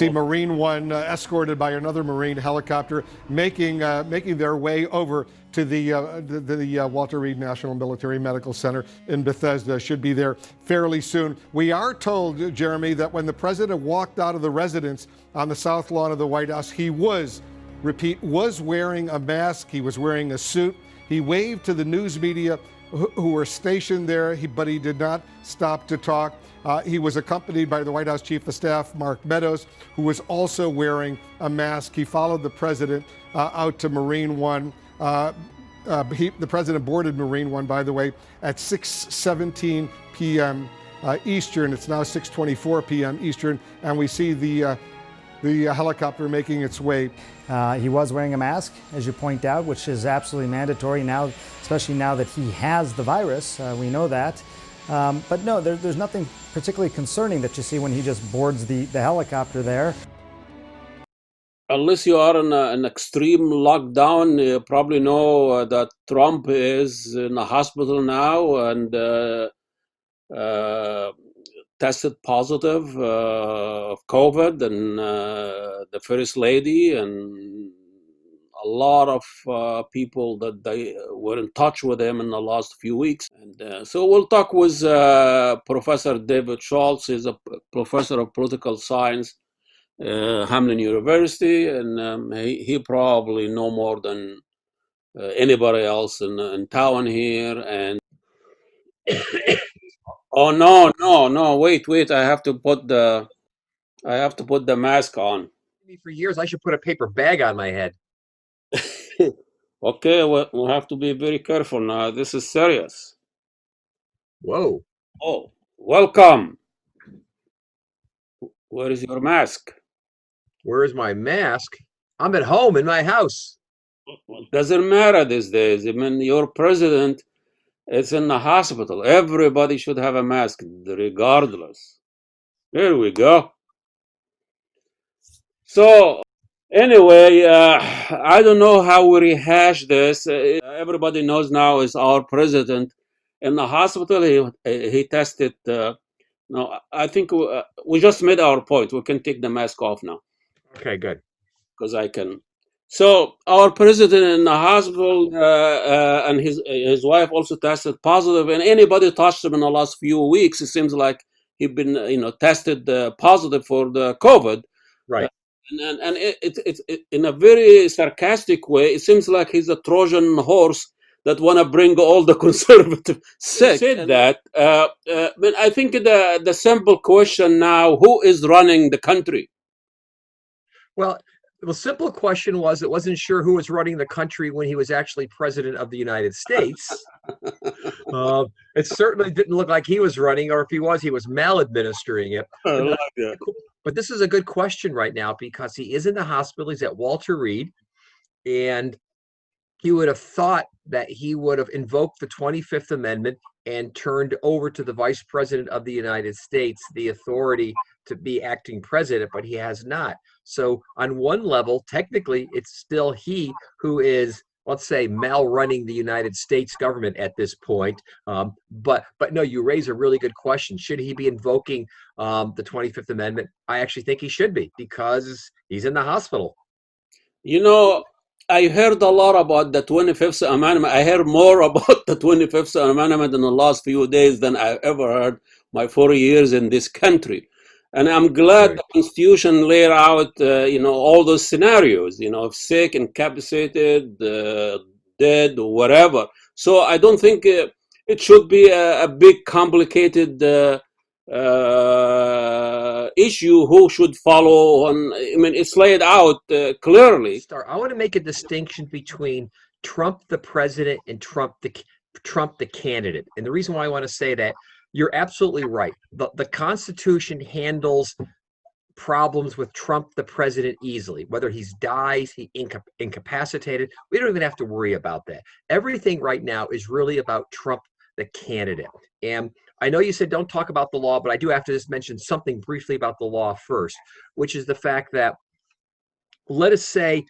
see Marine One escorted by another Marine helicopter making their way over to the Walter Reed National Military Medical Center in Bethesda. Should be there fairly soon. We are told, Jeremy, that when the president walked out of the residence on the south lawn of the White House, he was wearing a mask. He was wearing a suit. He waved to the news media who were stationed there, but he did not stop to talk. He was accompanied by the White House Chief of Staff, Mark Meadows, who was also wearing a mask. He followed the president out to Marine One. The president boarded Marine One, by the way, at 6:17 p.m. Eastern. It's now 6:24 p.m. Eastern, and we see the helicopter making its way. He was wearing a mask, as you point out, which is absolutely mandatory now, especially now that he has the virus. We know that. But no, there's nothing particularly concerning that you see when he just boards the helicopter there. Unless you are in an extreme lockdown, you probably know that Trump is in a hospital now and tested positive of COVID, and the First Lady and a lot of people that they were in touch with him in the last few weeks. And so we'll talk with Professor David Schultz. He's a professor of political science, Hamline University, and he probably know more than anybody else in town here. And oh no! Wait! I have to put the mask on. For years, I should put a paper bag on my head. Okay, we'll have to be very careful now. This is serious. Whoa! Oh, welcome. Where is your mask? Where is my mask? I'm at home in my house. It doesn't matter these days. I mean, your president is in the hospital. Everybody should have a mask, regardless. There we go. So, anyway, I don't know how we rehash this. Everybody knows now is our president in the hospital. He tested. No, I think we just made our point. We can take the mask off now. Okay, good. Because I can. So our president in the hospital and his wife also tested positive, and anybody touched him in the last few weeks, it seems like he'd been tested positive for the COVID. Right. And it in a very sarcastic way, it seems like he's a Trojan horse that want to bring all the conservative sick. Said that, but I think the simple question now: who is running the country? Well, the simple question was, it wasn't sure who was running the country when he was actually president of the United States. It certainly didn't look like he was running, or if he was maladministering it. I like that. But this is a good question right now because he is in the hospital. He's at Walter Reed, and you would have thought that he would have invoked the 25th Amendment and turned over to the Vice President of the United States the authority to be acting president, but he has not. So on one level, technically, it's still he who is, let's say, running the United States government at this point. But no, you raise a really good question. Should he be invoking the 25th Amendment? I actually think he should be, because he's in the hospital. I heard a lot about the 25th Amendment. I heard more about the 25th Amendment in the last few days than I ever heard my 4 years in this country. And I'm glad the Constitution laid out, all those scenarios, sick, incapacitated, dead, or whatever. So I don't think it should be a big, complicated issue who should follow. It's laid out clearly. I want to make a distinction between Trump the president and Trump the candidate. And the reason why I want to say that, you're absolutely right. The Constitution handles problems with Trump the president easily. Whether he dies, incapacitated, we don't even have to worry about that. Everything right now is really about Trump the candidate. And I know you said don't talk about the law, but I do have to just mention something briefly about the law first, which is the fact that, let us say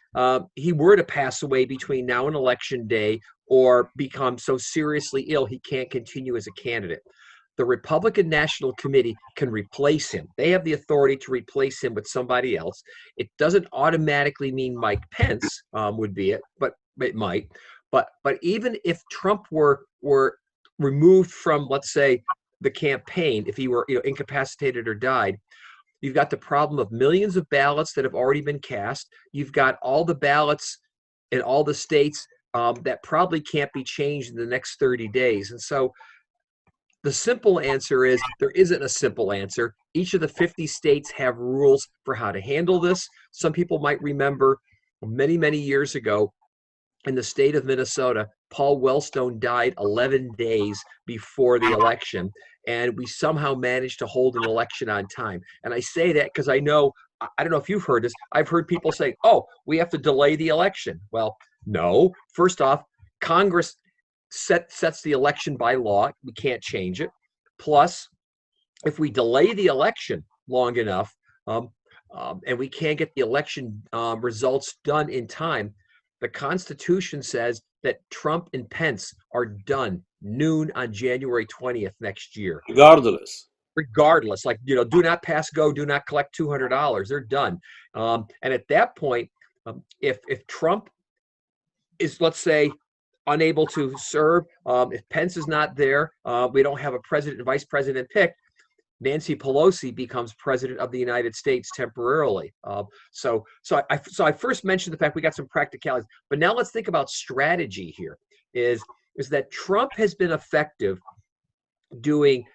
he were to pass away between now and Election Day, or become so seriously ill he can't continue as a candidate. the Republican National Committee can replace him. They have the authority to replace him with somebody else. It doesn't automatically mean Mike Pence would be it, but it might. But even if Trump were removed from, let's say, the campaign, if he were incapacitated or died, you've got the problem of millions of ballots that have already been cast. You've got all the ballots in all the states that probably can't be changed in the next 30 days. And so the simple answer is there isn't a simple answer. Each of the 50 states have rules for how to handle this. Some people might remember many, many years ago in the state of Minnesota, Paul Wellstone died 11 days before the election, and we somehow managed to hold an election on time. And I say that because I don't know if you've heard this, I've heard people say, oh, we have to delay the election. Well, no. First off, Congress sets the election by law. We can't change it. Plus, if we delay the election long enough and we can't get the election results done in time, the Constitution says that Trump and Pence are done noon on January 20th next year. Regardless, like, do not pass go, do not collect $200. They're done. And at that point, if Trump is, let's say, unable to serve, if Pence is not there, we don't have a president and vice president picked, Nancy Pelosi becomes president of the United States temporarily. So I first mentioned the fact we got some practicalities, but now let's think about strategy here. Is that Trump has been effective doing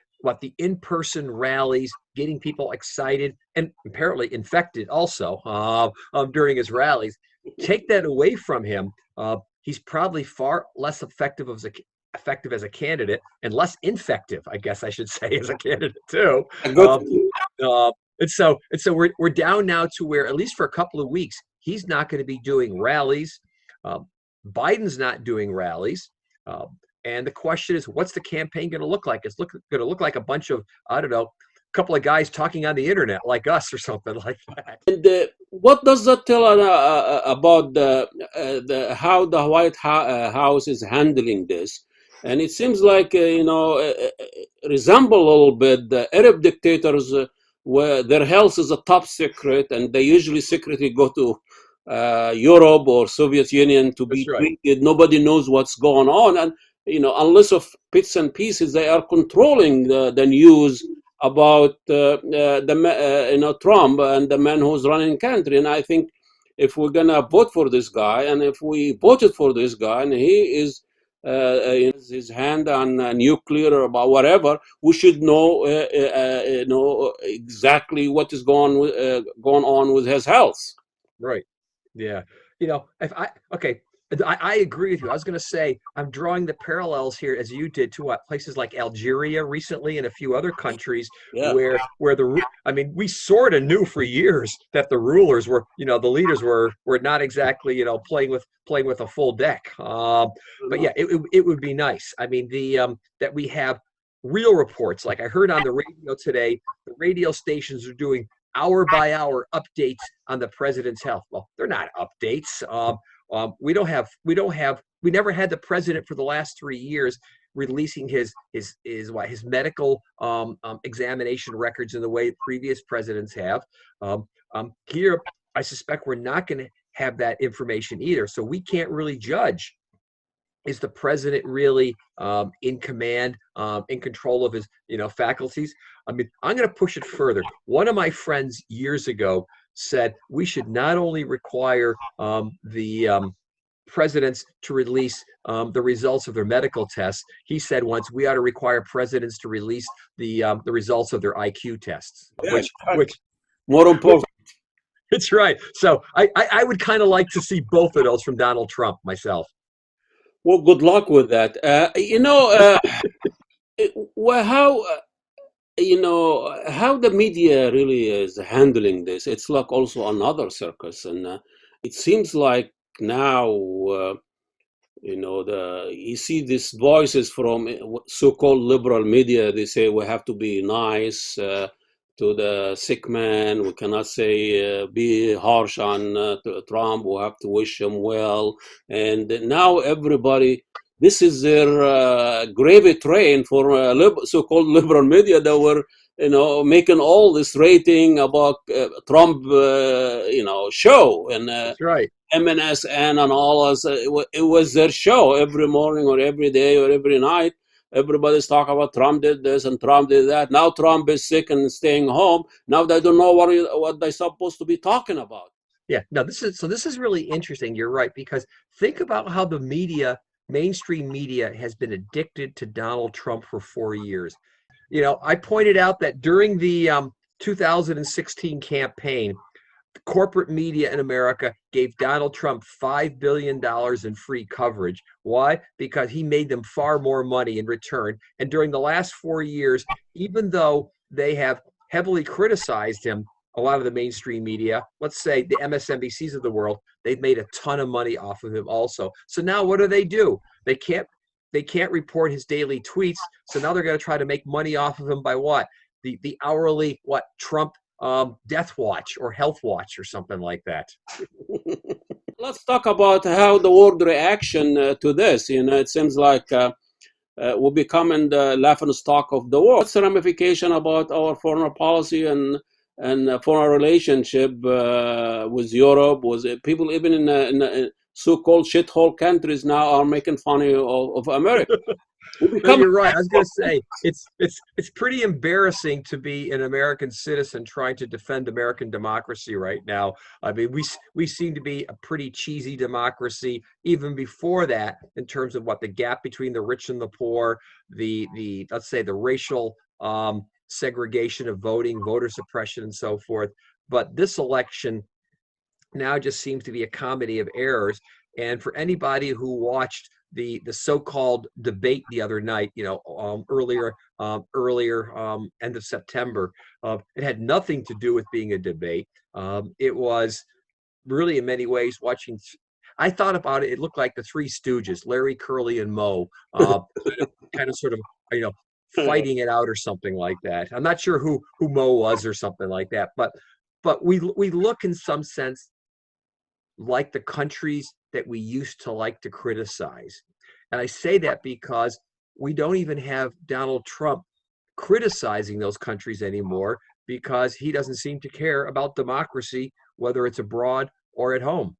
the in-person rallies, getting people excited and apparently infected also during his rallies. Take that away from him, he's probably far less effective as a candidate and less infective, I guess I should say, as a candidate too. And so we're down now to where, at least for a couple of weeks, he's not going to be doing rallies. Biden's not doing rallies. And the question is, what's the campaign going to look like? It's going to look like a bunch of, I don't know, a couple of guys talking on the internet like us or something like that. And what does that tell about how the White House is handling this? And it seems like, resemble a little bit the Arab dictators where their health is a top secret and they usually secretly go to Europe or Soviet Union to be treated. Nobody knows what's going on. And, unless of bits and pieces, they are controlling the news about Trump and the man who's running the country. And I think if we're going to vote for this guy, and if we voted for this guy, and he is his hand on nuclear or about whatever, we should know exactly what is going on with his health. Right. Yeah. I agree with you. I was going to say, I'm drawing the parallels here, as you did, to places like Algeria recently and a few other countries where we sort of knew for years that the rulers were, the leaders were not exactly, playing with a full deck. But yeah, it would be nice. I mean, that we have real reports. Like I heard on the radio today, the radio stations are doing hour by hour updates on the president's health. Well, they're not updates. We never had the president for the last 3 years releasing his medical examination records in the way previous presidents have. Here, I suspect we're not going to have that information either. So we can't really judge. Is the president really in command, in control of his, faculties? I mean, I'm going to push it further. One of my friends years ago said we should not only require the presidents to release the results of their medical tests. He said once we ought to require presidents to release the results of their IQ tests, which more important. It's right. So I would kind of like to see both of those from Donald Trump myself. Well, good luck with that. How the media really is handling this. It's like also another circus, and it seems like now, you see these voices from so-called liberal media. They say we have to be nice to the sick man. We cannot say be harsh on Trump. We have to wish him well. And now everybody this is their gravy train for so-called liberal media that were, making all this rating about Trump, show and That's right. MNSN and all us. It was their show every morning or every day or every night. Everybody's talking about Trump did this and Trump did that. Now Trump is sick and staying home. Now they don't know what they're supposed to be talking about. Yeah, no, this is really interesting. You're right, because think about how the media, mainstream media, has been addicted to Donald Trump for 4 years. I pointed out that during the 2016 campaign, corporate media in America gave Donald Trump $5 billion in free coverage. Why? Because he made them far more money in return. And during the last 4 years, even though they have heavily criticized him, a lot of the mainstream media, let's say the MSNBCs of the world, they've made a ton of money off of him also. So now what do? They can't report his daily tweets. So now they're going to try to make money off of him by what? The hourly Trump death watch or health watch or something like that. Let's talk about how the world reaction to this. It seems like we're becoming the laughing stock of the world. What's the ramification about our foreign policy and foreign relationship with Europe? People even in so-called shithole countries now are making fun of America. You're right. I was going to say it's pretty embarrassing to be an American citizen trying to defend American democracy right now. I mean, we seem to be a pretty cheesy democracy even before that, in terms of what the gap between the rich and the poor, the let's say the racial segregation of voting, voter suppression, and so forth. But this election now just seems to be a comedy of errors. And for anybody who watched the so-called debate the other night, earlier end of September, it had nothing to do with being a debate. It was really, in many ways, watching. I thought about it. It looked like the Three Stooges, Larry, Curly, and Moe, kind of sort of, fighting it out or something like that. I'm not sure who Moe was or something like that, but we look in some sense like the countries that we used to like to criticize. And I say that because we don't even have Donald Trump criticizing those countries anymore, because he doesn't seem to care about democracy, whether it's abroad or at home.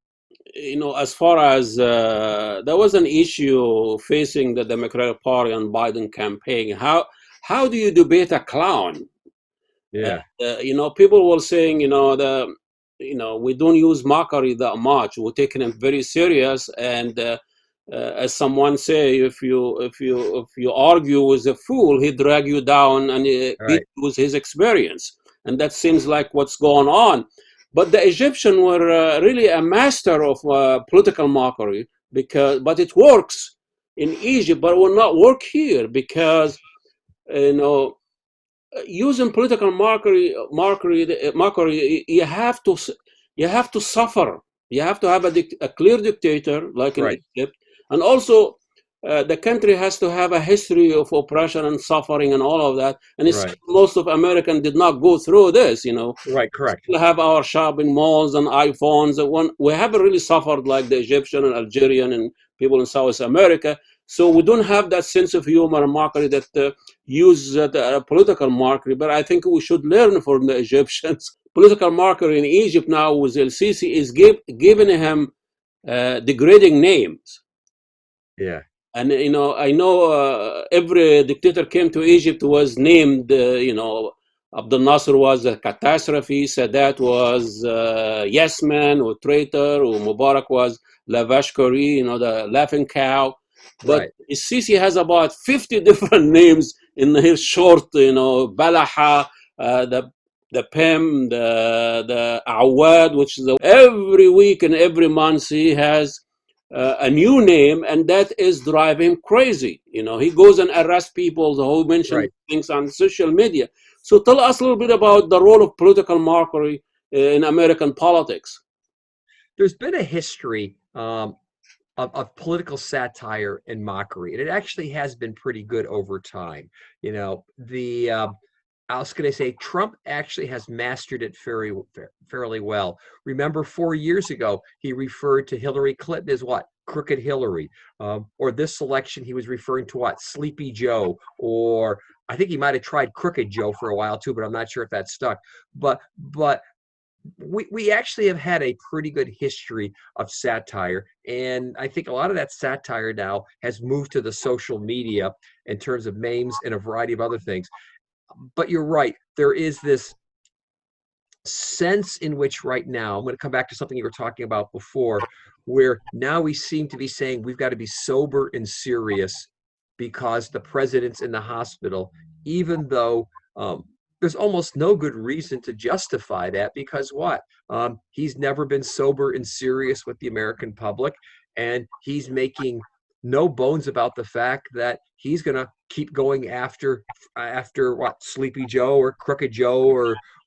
As far as there was an issue facing the Democratic Party and Biden campaign, how do you debate a clown? Yeah. People were saying, we don't use mockery that much. We're taking it very serious. And as someone say, if you argue with a fool, he drag you down and beat you with his experience. And that seems like what's going on. But the Egyptians were really a master of political mockery, but it works in Egypt, but it will not work here, because using political mockery, you have to suffer. You have to have a clear dictator like in Egypt, and also the country has to have a history of oppression and suffering and all of that. And most of Americans did not go through this. Right, correct. We have our shopping malls and iPhones. We haven't really suffered like the Egyptian and Algerian and people in South America. So we don't have that sense of humor and mockery that use political mockery. But I think we should learn from the Egyptians. Political mockery in Egypt now with El Sisi is giving him degrading names. Yeah. And I know every dictator came to Egypt was named. Abdel Nasser was a catastrophe. Sadat was yes man or traitor, or Mubarak was Lavashkari, the laughing cow. But Sisi has about 50 different names in his short, Balaha, the Pim, the Awad, which is every week and every month he has a new name, and that is driving him crazy. He goes and arrests people who mention things on social media. So tell us a little bit about the role of political mockery in American politics. There's been a history of political satire and mockery, and it actually has been pretty good over time. I was going to say Trump actually has mastered it fairly well. Remember, 4 years ago, he referred to Hillary Clinton as what? Crooked Hillary, or this election he was referring to what, Sleepy Joe, or I think he might have tried Crooked Joe for a while too, but I'm not sure if that stuck. But we actually have had a pretty good history of satire, and I think a lot of that satire now has moved to the social media in terms of memes and a variety of other things. But you're right, there is this sense in which right now, I'm going to come back to something you were talking about before, where now we seem to be saying we've got to be sober and serious because the president's in the hospital, even though there's almost no good reason to justify that, because what? He's never been sober and serious with the American public, and he's making no bones about the fact that he's going to keep going after what, Sleepy Joe or Crooked Joe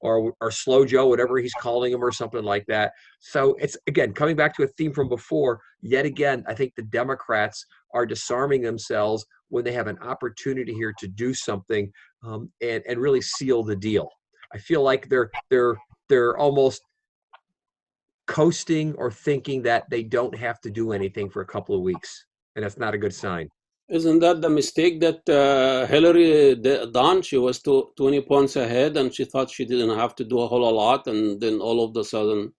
or Slow Joe, whatever he's calling him, or something like that. So it's, again, coming back to a theme from before, yet again, I think the Democrats are disarming themselves when they have an opportunity here to do something and really seal the deal. I feel like they're almost coasting or thinking that they don't have to do anything for a couple of weeks, and that's not a good sign. Isn't that the mistake that Hillary done? She was 20 points ahead, and she thought she didn't have to do a whole lot, and then all of a sudden,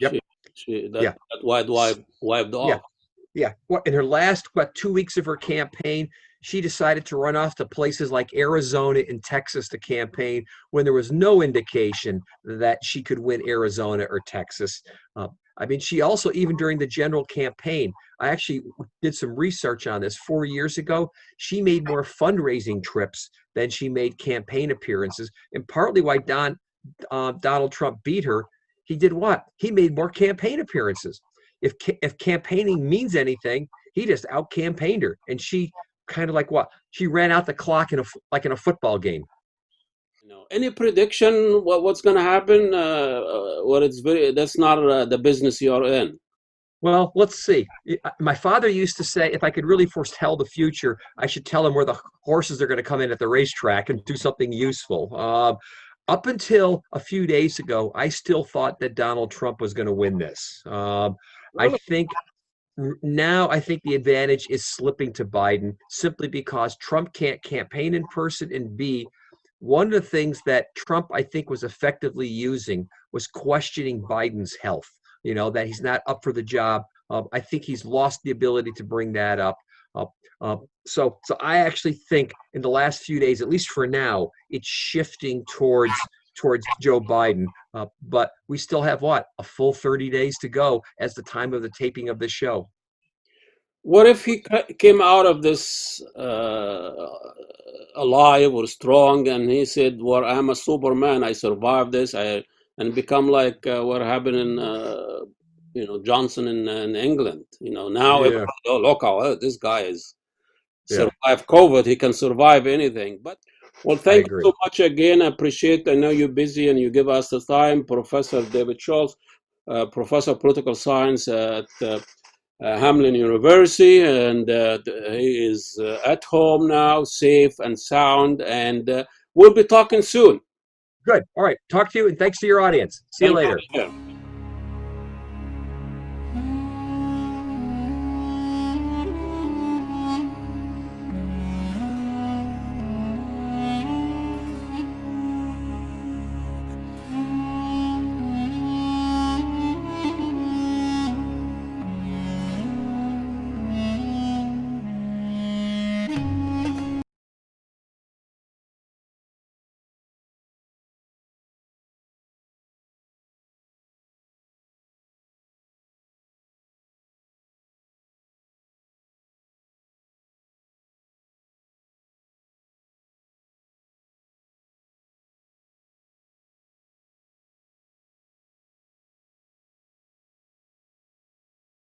Yep. that wiped off. Yeah. Well, in her last 2 weeks of her campaign, she decided to run off to places like Arizona and Texas to campaign when there was no indication that she could win Arizona or Texas. I mean, she also, even during the general campaign, I actually did some research on this 4 years ago. She made more fundraising trips than she made campaign appearances. And partly why Donald Trump beat her, he did what? He made more campaign appearances. If campaigning means anything, he just out-campaigned her. And she kind of like what? She ran out the clock in a football game. Any prediction what's going to happen? That's not the business you're in. Well, let's see. My father used to say, if I could really foretell the future, I should tell him where the horses are going to come in at the racetrack and do something useful. Up until a few days ago, I still thought that Donald Trump was going to win this. I think now the advantage is slipping to Biden simply because Trump can't campaign in person, and B, one of the things that Trump, I think, was effectively using was questioning Biden's health, that he's not up for the job. I think he's lost the ability to bring that up. So I actually think in the last few days, at least for now, it's shifting towards Joe Biden. But we still have a full 30 days to go as the time of the taping of this show. What if he came out of this alive or strong, and he said, "Well, I'm a Superman. I survived this," and become like what happened in Johnson in England. Now everybody, look how this guy is survived COVID. He can survive anything. But thank you so much again. I appreciate. I know you're busy and you give us the time, Professor David Schultz, Professor of Political Science at Hamline University, and he is at home now, safe and sound, and we'll be talking soon. Good. All right. Talk to you, and thanks to your audience. See you later.